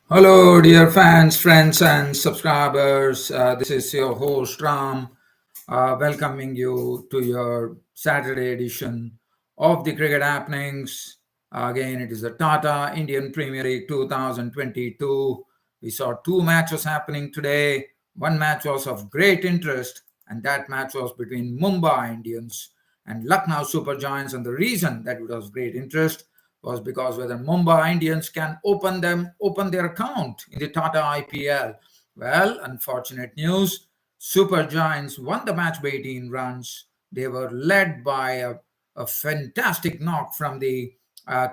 Hello, dear fans, friends, and subscribers. This is your host Ram, welcoming you to your Saturday edition of the Cricket Happenings. Again, it is the Tata Indian Premier League 2022. We saw two matches happening today. One match was of great interest, and that match was between Mumbai Indians and Lucknow Supergiants. And the reason that it was of great interest was because whether Mumbai Indians can open their account in the Tata IPL. Well, unfortunate news. Super Giants won the match by 18 runs. They were led by a fantastic knock from the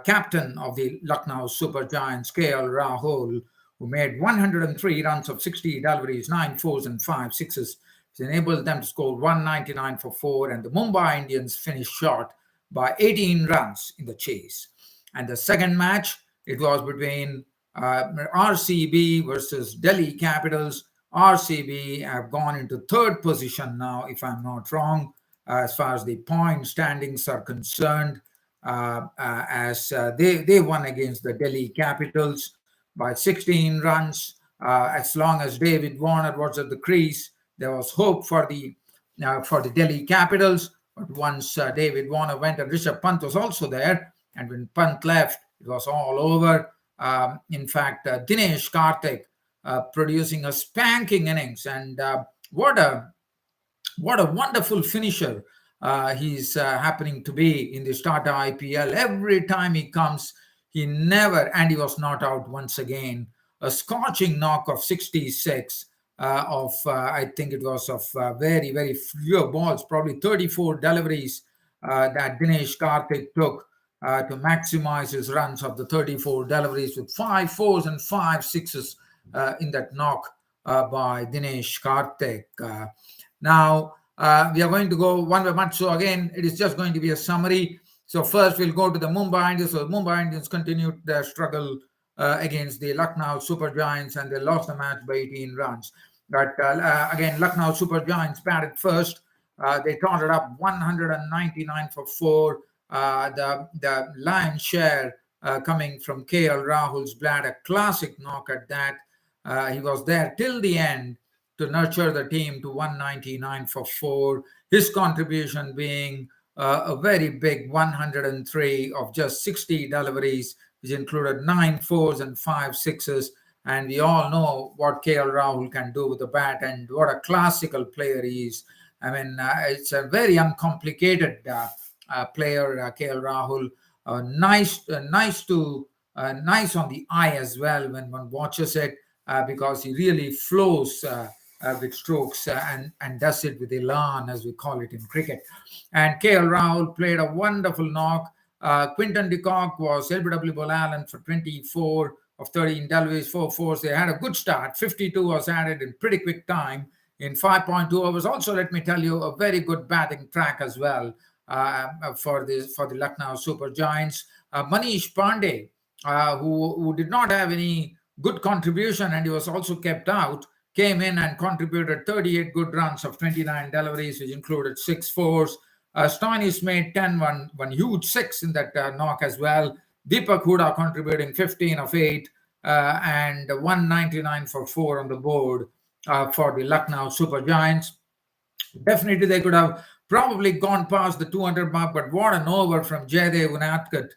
captain of the Lucknow Super Giants, KL Rahul, who made 103 runs of 60 deliveries, 9 fours and 5 sixes. It enabled them to score 199 for 4, and the Mumbai Indians finished short by 18 runs in the chase. And the second match, it was between RCB versus Delhi Capitals. RCB have gone into third position now, if I'm not wrong, as far as the point standings are concerned, as they won against the Delhi Capitals by 16 runs. As long as David Warner was at the crease, there was hope for the Delhi Capitals. But once David Warner went and Rishabh Pant was also there, and when Pant left, it was all over. In fact, Dinesh Karthik producing a spanking innings, and what a wonderful finisher he's happening to be in the Tata IPL. Every time he comes, he never, and he was not out once again. A scorching knock of 66 I think it was of very, very few balls, probably 34 deliveries that Dinesh Karthik took to maximize his runs of the 34 deliveries with 5 fours and 5 sixes in that knock by Dinesh Karthik. Now, we are going to go one by one. So again, it is just going to be a summary. So first we'll go to the Mumbai Indians. So Mumbai Indians continued their struggle against the Lucknow Super Giants, and they lost the match by 18 runs. But again, Lucknow Super Giants batted first. They totted up 199 for 4. The lion's share coming from KL Rahul's bat, a classic knock at that. He was there till the end to nurture the team to 199 for 4. His contribution being a very big 103 of just 60 deliveries, which included 9 fours and 5 sixes. And we all know what KL Rahul can do with the bat and what a classical player he is. I mean, it's a very uncomplicated player, KL Rahul. Nice on the eye as well when one watches it, because he really flows with strokes and does it with elan, as we call it in cricket. And KL Rahul played a wonderful knock. Quinton de Kock was LBW Ball Allen for 24 of 13 deliveries, 4 fours. They had a good start. 52 was added in pretty quick time in 5.2 overs. Also, let me tell you, a very good batting track as well for the Lucknow Super Giants. Manish Pandey, who did not have any good contribution, and he was also kept out, came in and contributed 38 good runs of 29 deliveries, which included 6 fours. Stoinis made 10, one huge 6 in that knock as well. Deepak Hooda contributing 15 of 8 and 199 for 4 on the board for the Lucknow Super Giants. Definitely they could have probably gone past the 200 mark, but what an over from Jaydev Unadkat.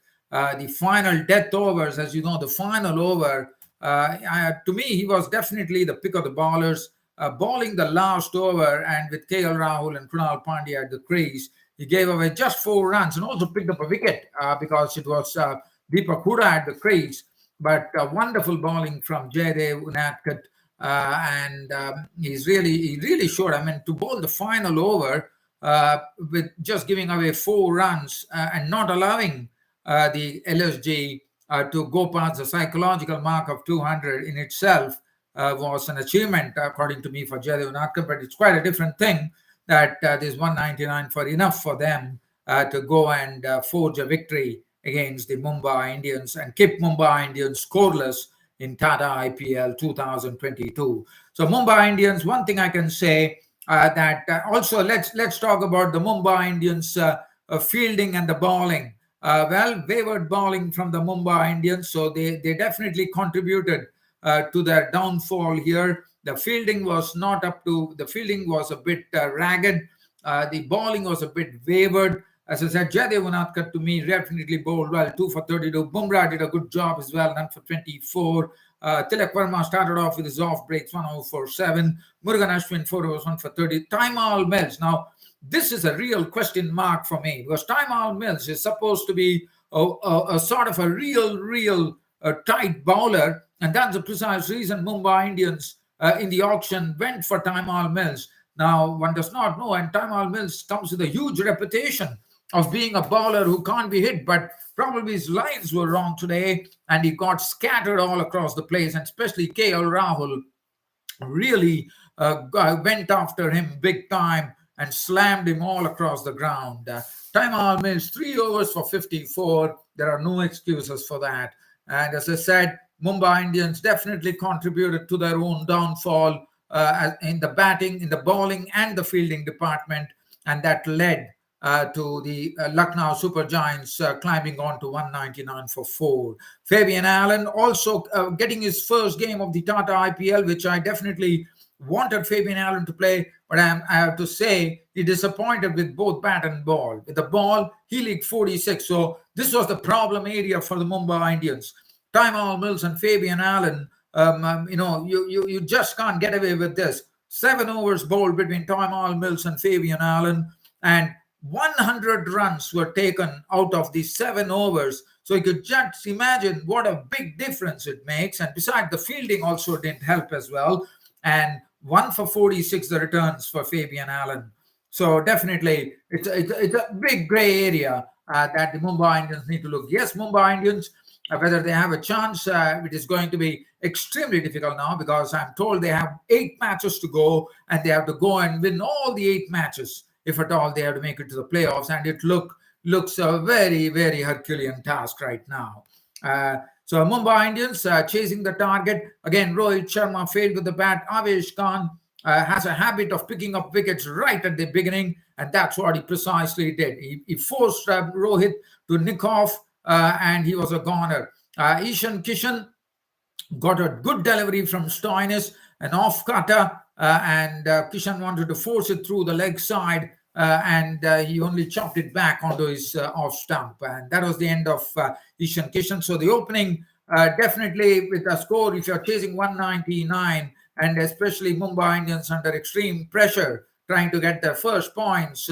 The final death overs, as you know, the final over, to me, he was definitely the pick of the bowlers, bowling the last over, and with KL Rahul and Krunal Pandya at the crease, he gave away just 4 runs and also picked up a wicket because it was Deepak Hooda at the crease. But wonderful bowling from Jaydev Unadkat, and he really showed. I mean, to bowl the final over with just giving away 4 runs and not allowing the LSG to go past the psychological mark of 200 in itself was an achievement, according to me, for Jaydev Unadkat. But it's quite a different thing that this 199 for enough for them to go and forge a victory against the Mumbai Indians and keep Mumbai Indians scoreless in Tata IPL 2022. So Mumbai Indians, one thing I can say that also let's talk about the Mumbai Indians fielding and the bowling. Wayward bowling from the Mumbai Indians, so they definitely contributed to their downfall here. The fielding was not up to, the fielding was a bit ragged. The bowling was a bit wavered. As I said, Jaydev Unadkat to me definitely bowled well, 2 for 32. Bumrah did a good job as well, 1 for 24. Tilak Verma started off with his off breaks, 104.7. Murugan Ashwin, 4 overs, 1 for 30. Taimal Mills. Now, this is a real question mark for me because Taimal Mills is supposed to be a sort of a real tight bowler, and that's the precise reason Mumbai Indians in the auction went for Taimal Mills. Now, one does not know, and Taimal Mills comes with a huge reputation of being a bowler who can't be hit, but probably his lines were wrong today, and he got scattered all across the place, and especially KL Rahul really went after him big time and slammed him all across the ground. Taimal Mills, 3 overs for 54. There are no excuses for that. And as I said, Mumbai Indians definitely contributed to their own downfall in the batting, in the bowling, and the fielding department, and that led to the Lucknow Supergiants climbing on to 199 for 4. Fabian Allen also getting his first game of the Tata IPL, which I definitely wanted Fabian Allen to play, but I have to say he disappointed with both bat and ball. With the ball, he leaked 46. So this was the problem area for the Mumbai Indians. Taimal Mills and Fabian Allen, you just can't get away with this. 7 overs bowled between Taimal Mills and Fabian Allen, and 100 runs were taken out of these 7 overs. So you could just imagine what a big difference it makes. And besides, the fielding also didn't help as well. And 1 for 46, the returns for Fabian Allen. So definitely, it's a big grey area that the Mumbai Indians need to look. Yes, Mumbai Indians, whether they have a chance, it is going to be extremely difficult now because I'm told they have 8 matches to go and they have to go and win all the 8 matches. If at all they have to make it to the playoffs, and it looks a very, very Herculean task right now. So Mumbai Indians chasing the target. Again, Rohit Sharma failed with the bat. Avesh Khan has a habit of picking up wickets right at the beginning, and that's what he precisely did. He forced Rohit to nick off, and he was a goner. Ishan Kishan got a good delivery from Stoinis, an off cutter, and Kishan wanted to force it through the leg side, and he only chopped it back onto his off stump. And that was the end of Ishan Kishan. So the opening, definitely with a score, if you're chasing 199, and especially Mumbai Indians under extreme pressure, trying to get their first points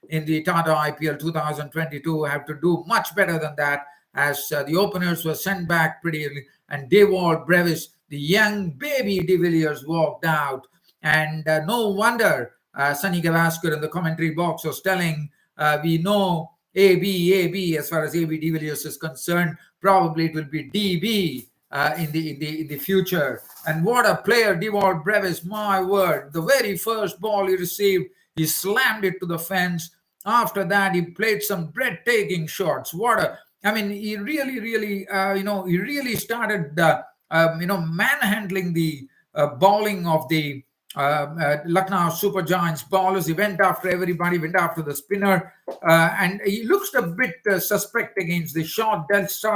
in the Tata IPL 2022, have to do much better than that, as the openers were sent back pretty early, and Dewald Brevis, the young baby de Villiers, walked out. And no wonder Sunny Gavaskar in the commentary box was telling, we know AB, as far as AB de Villiers is concerned, probably it will be DB in the future. And what a player, Dewald Brevis, my word. The very first ball he received, he slammed it to the fence. After that, he played some breathtaking shots. He really started, manhandling the bowling of the Lucknow Supergiants bowlers. He went after everybody, went after the spinner, and he looks a bit suspect against the short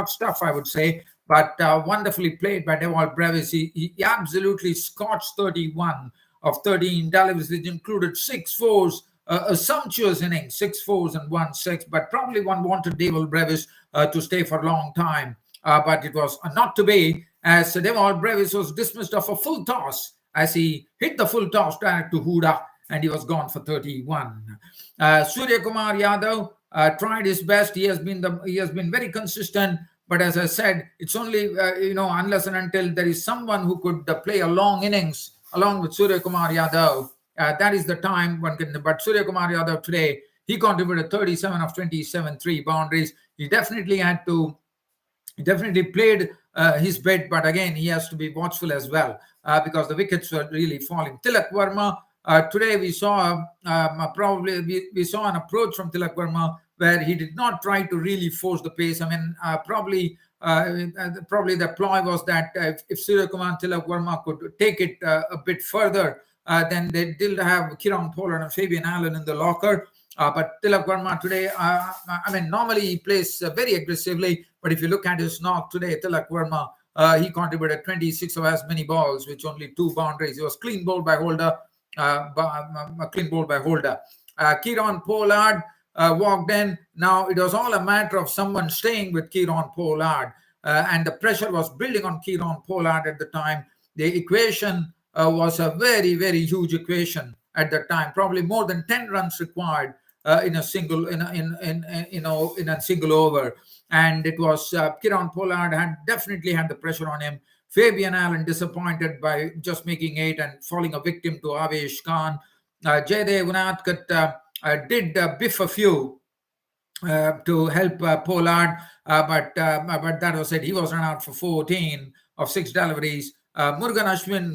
stuff, I would say, but wonderfully played by Dewald Brevis. He absolutely scorched 31 of 13 deliveries, which included 6 fours, a sumptuous inning, 6 fours and 1 6, but probably one wanted Dewald Brevis to stay for a long time, but it was not to be, as Dewald Brevis was dismissed off a full toss as he hit the full toss direct to Huda, and he was gone for 31. Surya Kumar Yadav tried his best. He has been very consistent, but as I said, it's only unless and until there is someone who could play a long innings along with Surya Kumar Yadav, that is the time one can. But Surya Kumar Yadav today, he contributed 37 of 27, 3 boundaries. He definitely played his bit, but again, he has to be watchful as well because the wickets were really falling. Tilak Verma, today we saw we saw an approach from Tilak Verma where he did not try to really force the pace. I mean, probably the ploy was that if Surya Kumar and Tilak Verma could take it a bit further, then they did have Kiran Pollard and Fabian Allen in the locker. But Tilak Verma today, normally he plays very aggressively, but if you look at his knock today, Tilak Verma He contributed 26 of as many balls, which only 2 boundaries. He was clean bowled by Holder. Clean bowled by Holder. Kieron Pollard walked in. Now it was all a matter of someone staying with Kieron Pollard, and the pressure was building on Kieron Pollard at the time. The equation was a very, very huge equation at that time. Probably more than 10 runs required in a single in a single over, and it was Kieron Pollard had definitely had the pressure on him. Fabian Allen disappointed by just making 8 and falling a victim to Avesh Khan. Jaydev Unadkat did biff a few to help Pollard, but that was it. He was run out for 14 of 6 deliveries. Murugan Ashwin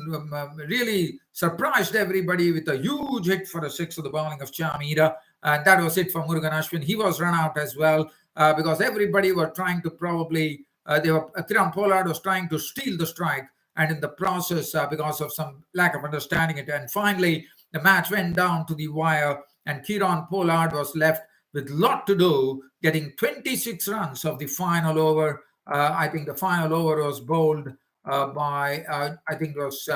really surprised everybody with a huge hit for a 6 of the bowling of Chamira. And that was it for Murugan Ashwin. He was run out as well because everybody were trying to Kieron Pollard was trying to steal the strike, and in the process, because of some lack of understanding it. And finally, the match went down to the wire, and Kieron Pollard was left with a lot to do, getting 26 runs of the final over. I think the final over was bowled by, I think it was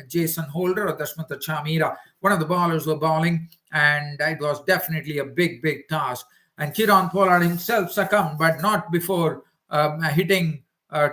Jason Holder or Dashmata Chamira. One of the bowlers were bowling, and it was definitely a big, big task. And Kieron Pollard himself succumbed, but not before hitting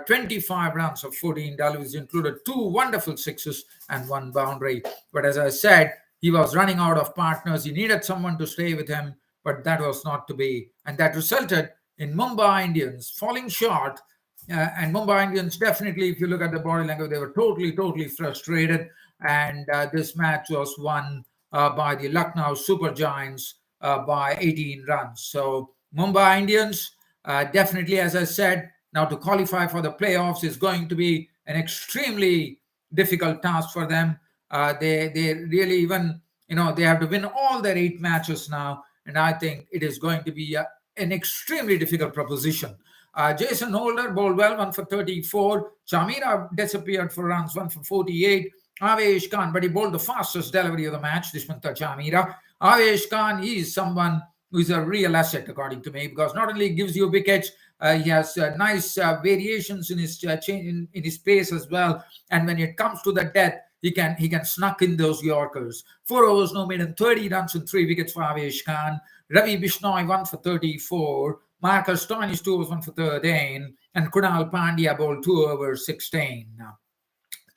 25 runs of 14 deliveries, included 2 wonderful sixes and 1 boundary. But as I said, he was running out of partners. He needed someone to stay with him, but that was not to be. And that resulted in Mumbai Indians falling short. And Mumbai Indians definitely, if you look at the body language, they were totally frustrated. And this match was won by the Lucknow Supergiants by 18 runs. So Mumbai Indians, definitely, as I said, now to qualify for the playoffs is going to be an extremely difficult task for them. They really even, they have to win all their 8 matches now. And I think it is going to be an extremely difficult proposition. Jason Holder bowled well, 1 for 34. Chamira disappeared for runs, 1 for 48. Avesh Khan, but he bowled the fastest delivery of the match, Dushmanta Chamira. Avesh Khan, he is someone who is a real asset, according to me, because not only gives you wickets, he has nice variations in his change in his pace as well. And when it comes to the death, he can snuck in those Yorkers. 4 overs, no made, and 30 runs and 3 wickets for Avesh Khan. Ravi Bishnoi, 1 for 34. Marcus Stoinis, 2 overs, 1 for 13. And Kunal Pandya bowled 2 overs, 16.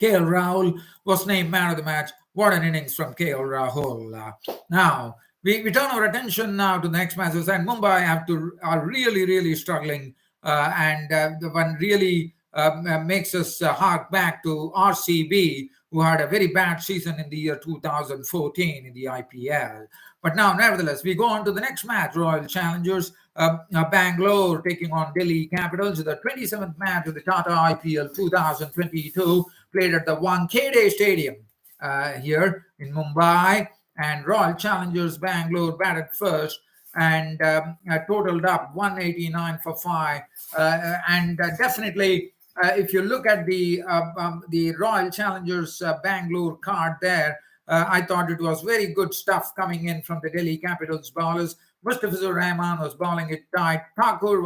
KL Rahul was named man of the match. What an innings from KL Rahul. Now, we turn our attention now to the next matches, and Mumbai are really struggling, and the one really makes us hark back to RCB, who had a very bad season in the year 2014 in the IPL. But now, nevertheless, we go on to the next match, Royal Challengers Bangalore taking on Delhi Capitals, the 27th match of the Tata IPL 2022, played at the Wankhede Stadium here in Mumbai. And Royal Challengers Bangalore batted first and totaled up 189 for 5. Definitely, if you look at the Royal Challengers Bangalore card there, I thought it was very good stuff coming in from the Delhi Capitals bowlers. Mustafizur Rahman was bowling it tight. Thakur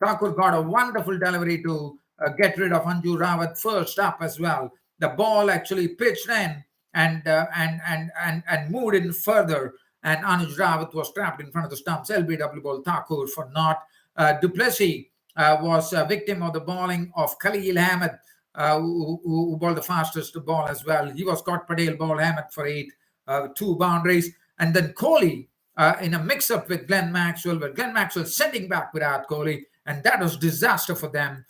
got a wonderful delivery to get rid of Anju Rawat first up as well. The ball actually pitched in and moved in further, and Anuj Rawat was trapped in front of the stumps. LBW ball Thakur for naught. Duplessis was a victim of the bowling of Khalil Ahmed, who bowled the fastest ball as well. He was caught. Patel bowled Ahmed for 8, 2 boundaries. And then Kohli in a mix-up with Glenn Maxwell, but Glenn Maxwell sending back Virat Kohli, and that was disaster for them,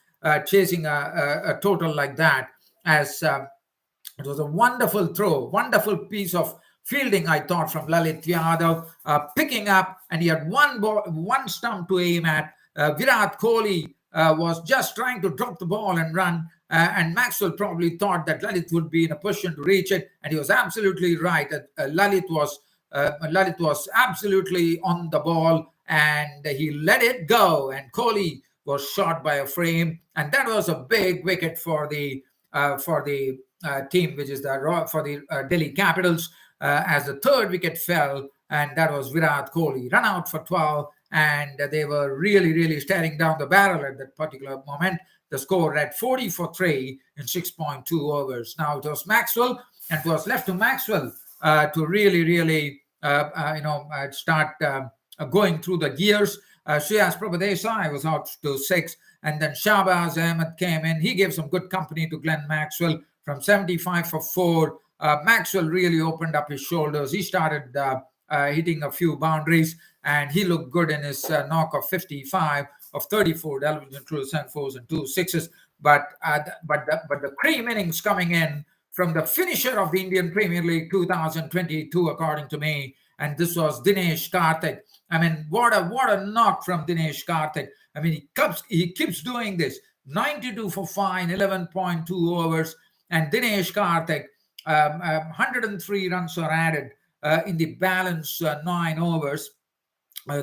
chasing a total like that, as it was a wonderful throw, wonderful piece of fielding, I thought, from Lalit Yadav, picking up, and he had one stump to aim at. Virat Kohli was just trying to drop the ball and run, and Maxwell probably thought that Lalit would be in a position to reach it, and he was absolutely right. Lalit was absolutely on the ball, and he let it go, and Kohli was shot by a frame, and that was a big wicket for the team, which is for the Delhi Capitals, as the third wicket fell, and that was Virat Kohli. Run out for 12, and they were really, really staring down the barrel at that particular moment. The score read 40 for 3 in 6.2 overs. Now it was Maxwell, and it was left to Maxwell to really, really, start going through the gears. Shreyas Prabhadesai was out to 6, and then Shahbaz Ahmed came in. He gave some good company to Glenn Maxwell from 75 for 4. Maxwell really opened up his shoulders. He started hitting a few boundaries, and he looked good in his knock of 55 of 34 deliveries, including 7 fours and 2 sixes. But the cream innings coming in from the finisher of the Indian Premier League 2022, according to me, and this was Dinesh Karthik. I mean, what a knock from Dinesh Karthik. I mean, he keeps doing this. 92 for 5 in 11.2 overs, and Dinesh Karthik, 103 runs were added in the balance 9 overs.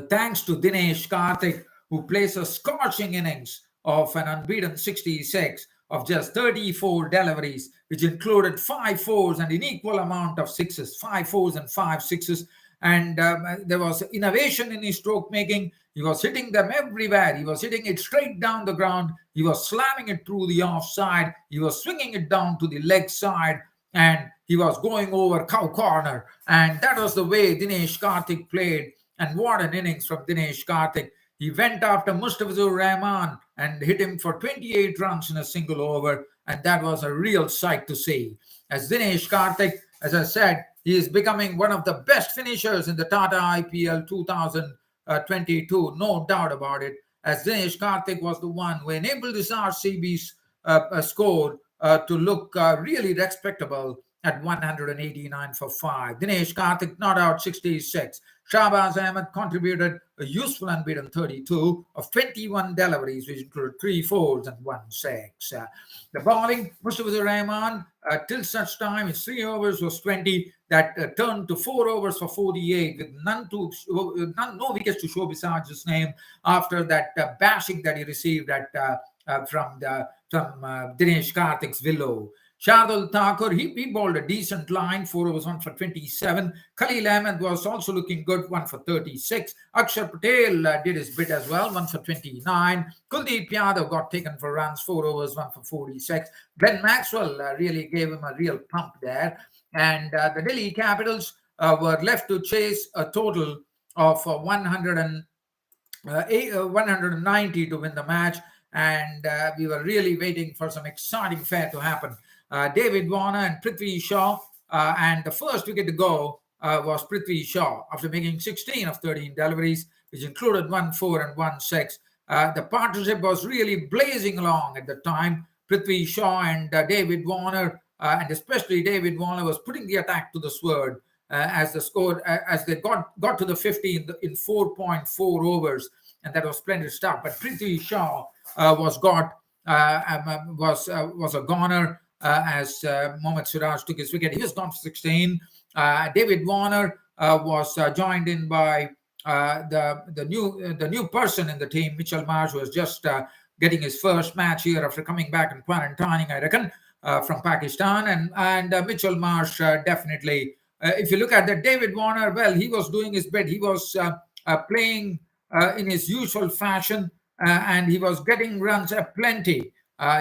Thanks to Dinesh Karthik, who plays a scorching innings of an unbeaten 66 of just 34 deliveries, which included 5 fours and an equal amount of sixes, 5 fours and 5 sixes. And there was innovation in his stroke making. He was hitting them everywhere. He was hitting it straight down the ground. He was slamming it through the offside. He was swinging it down to the leg side. And he was going over cow corner. And that was the way Dinesh Karthik played. And what an innings from Dinesh Karthik. He went after Mustafizur Rahman and hit him for 28 runs in a single over. And that was a real sight to see. As Dinesh Karthik, as I said, he is becoming one of the best finishers in the Tata IPL 2022, no doubt about it. As Dinesh Karthik was the one who enabled this RCB's score to look really respectable at 189 for 5. Dinesh Karthik not out 66. Shahbaz Ahmed contributed a useful unbeaten 32 of 21 deliveries, which included 3 fours and 1 6. The bowling, Mustafizur Rahman, till such time, his 3 overs was 20. That turned to 4 overs for 48, with no wickets to show besides his name after that bashing that he received from Dinesh Karthik's willow. Shardul Thakur, he bowled a decent line, 4 overs, 1 for 27. Khalil Ahmed was also looking good, 1 for 36. Akshar Patel did his bit as well, 1 for 29. Kuldeep Yadav got taken for runs, 4 overs, 1 for 46. Glenn Maxwell really gave him a real pump there. And the Delhi Capitals were left to chase a total of 190 to win the match. And we were really waiting for some exciting fare to happen. David Warner and Prithvi Shaw, and the first wicket to go was Prithvi Shaw after making 16 of 13 deliveries, which included 1 4 and 1 6. The partnership was really blazing along at the time. Prithvi Shaw and David Warner, and especially David Warner, was putting the attack to the sword as they got to the 50 in 4.4 overs, and that was splendid stuff. But Prithvi Shaw was a goner. As Mohammad Siraj took his wicket. He was gone for 16. David Warner was joined in by the new person in the team, Mitchell Marsh, who was just getting his first match here after coming back and quarantining, I reckon, from Pakistan. And Mitchell Marsh definitely, if you look at that, David Warner, well, he was doing his bit. He was playing in his usual fashion, and he was getting runs plenty.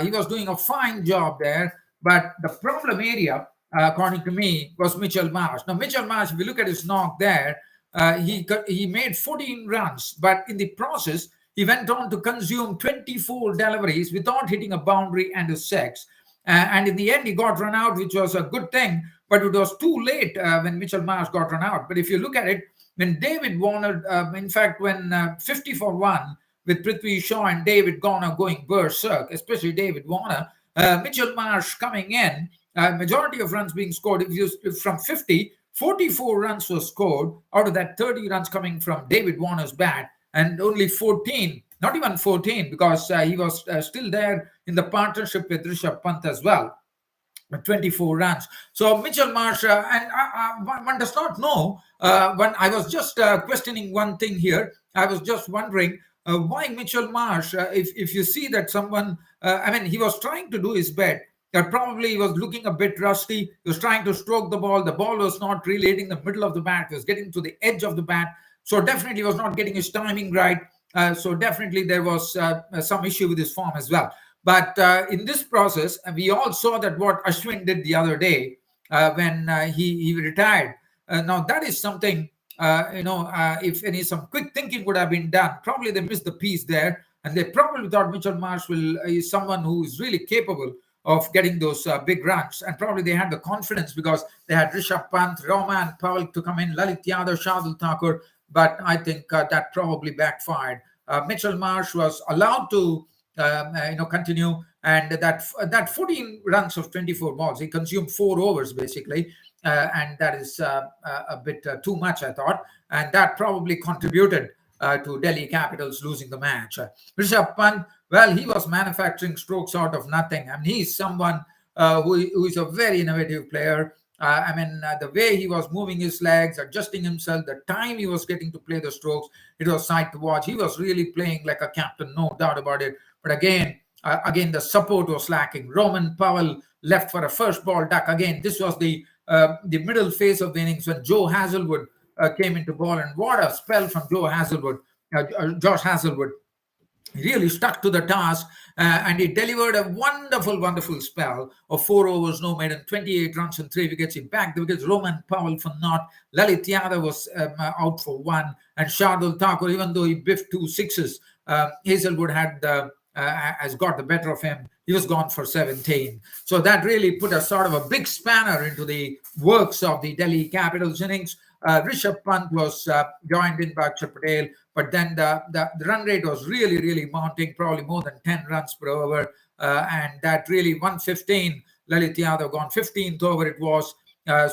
He was doing a fine job there. But the problem area, according to me, was Mitchell Marsh. Now, Mitchell Marsh, if you look at his knock there, he made 14 runs. But in the process, he went on to consume 24 deliveries without hitting a boundary and a 6. And in the end, he got run out, which was a good thing. But it was too late when Mitchell Marsh got run out. But if you look at it, when David Warner, in fact, when 50 for 1, with Prithvi Shaw and David Warner going berserk, especially David Warner, Mitchell Marsh coming in, majority of runs being scored. If from 50, 44 runs were scored, out of that 30 runs coming from David Warner's bat, and only 14, not even 14, because he was still there in the partnership with Rishabh Pant as well. 24 runs. So Mitchell Marsh, and one does not know, when I was just questioning one thing here, I was just wondering, why Mitchell Marsh? If you see that someone, he was trying to do his best. Probably he was looking a bit rusty. He was trying to stroke the ball. The ball was not really hitting the middle of the bat. It was getting to the edge of the bat. So definitely was not getting his timing right. So definitely there was some issue with his form as well. But in this process, we all saw that what Ashwin did the other day when he retired. Now that is something, if any some quick thinking would have been done, probably they missed the piece there, and they probably thought Mitchell Marsh is someone who is really capable of getting those big runs, and probably they had the confidence because they had Rishabh Pant, Roman Powell to come in, Lalit Yadav, Shardul Thakur, but I think that probably backfired. Mitchell Marsh was allowed to continue, and that 14 runs of 24 balls, he consumed 4 overs basically, and that is a bit too much, I thought, and that probably contributed to Delhi Capitals losing the match. Rishabh Pant, well, he was manufacturing strokes out of nothing. I mean, he's someone who is a very innovative player. The way he was moving his legs, adjusting himself, the time he was getting to play the strokes, it was sight to watch. He was really playing like a captain, no doubt about it. But again, the support was lacking. Roman Powell left for a first ball duck. Again, this was the middle phase of the innings when Joe Hazlewood came into ball, and what a spell from Josh Hazlewood. He really stuck to the task, and he delivered a wonderful spell of 4 overs, no maiden, 28 runs and 3 wickets. He backed the wickets. Roman Powell for naught. Lalit Yadav was out for 1, and Shardul Thakur, even though he biffed 2 sixes, Hazelwood has got the better of him. He was gone for 17. So that really put a sort of a big spanner into the works of the Delhi Capitals innings. Rishabh Pant was joined in by Akshar Patel, but then the run rate was really mounting, probably more than 10 runs per over, and that really 115. Lalit Yadav gone 15th over it was,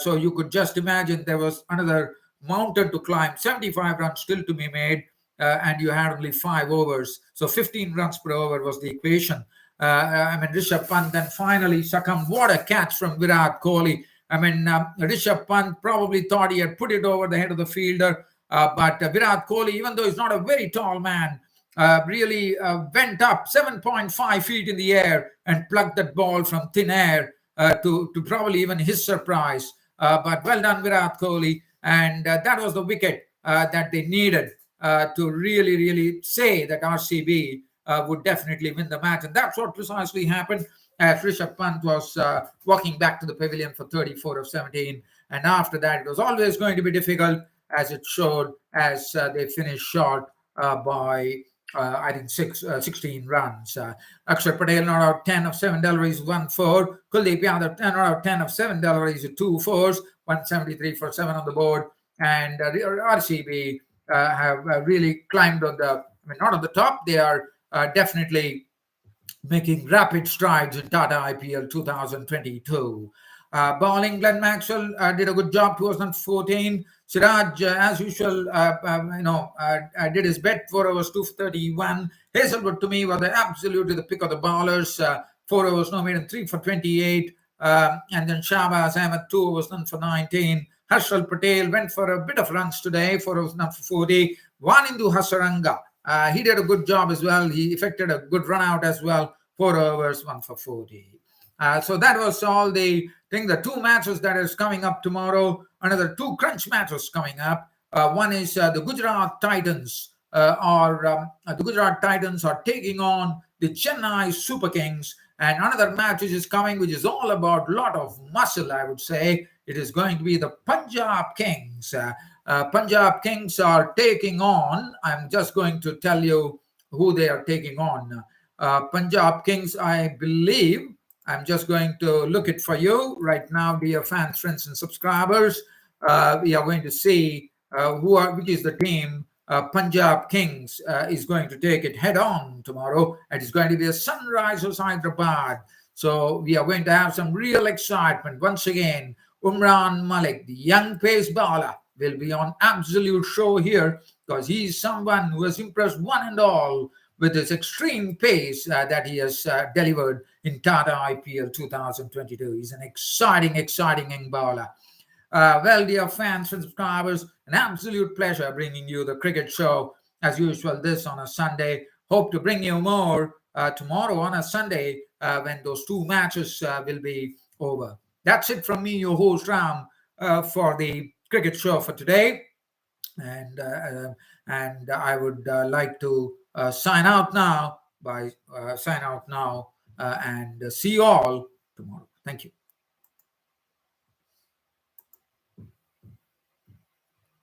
so you could just imagine there was another mountain to climb, 75 runs still to be made, and you had only 5 overs, so 15 runs per over was the equation. Rishabh Pant then finally succumbed. What a catch from Virat Kohli. Rishabh Pant probably thought he had put it over the head of the fielder, but Virat Kohli, even though he's not a very tall man, really went up 7.5 feet in the air and plucked that ball from thin air to probably even his surprise. But well done, Virat Kohli. And that was the wicket that they needed to really say that RCB would definitely win the match. And that's what precisely happened, as Rishabh Pant was walking back to the pavilion for 34 of 17. And after that, it was always going to be difficult, as it showed, as they finished short by, I think, 16 runs. Akshar Patel not out 10 of 7 deliveries, 1-4. Kuldeep Yadav 10 out of 10 of 7 deliveries, 2 fours, 173 for 7 on the board. And RCB have really climbed on not on the top. They are definitely making rapid strides in Tata IPL 2022. Bowling, Glenn Maxwell did a good job, 2014. Siraj, as usual, did his bet, 4 overs, 2 for 31. Hazelwood, to me, was absolutely the pick of the bowlers. 4 overs, no maiden, 3 for 28. And then Shahbaz Ahmed, 2 overs, none for 19. Harshal Patel went for a bit of runs today, 4 overs, none for 40. Wanindu Hasaranga, he did a good job as well. He effected a good run out as well, 4 overs, 1 for 40. So that was all the thing. The 2 matches that is coming up tomorrow, another 2 crunch matches coming up. One is the Gujarat Titans are taking on the Chennai Super Kings. And another match which is coming, which is all about a lot of muscle, I would say. It is going to be the Punjab Kings. Punjab Kings are taking on, I'm just going to tell you who they are taking on. Punjab Kings, I believe, I'm just going to look it for you right now, dear fans, friends, and subscribers. We are going to see which is the team Punjab Kings is going to take it head on tomorrow. It is going to be a Sunrisers Hyderabad. So we are going to have some real excitement. Once again, Umran Malik, the young pace bowler, will be on absolute show here, because he is someone who has impressed one and all with his extreme pace that he has delivered in Tata IPL 2022. He's an exciting young bowler. Well, dear fans and subscribers, an absolute pleasure bringing you the cricket show as usual this on a Sunday. Hope to bring you more tomorrow on a Sunday when those 2 matches will be over. That's it from me, your host Ram, for the cricket show for today. And I would like to sign out now and see you all tomorrow. Thank you.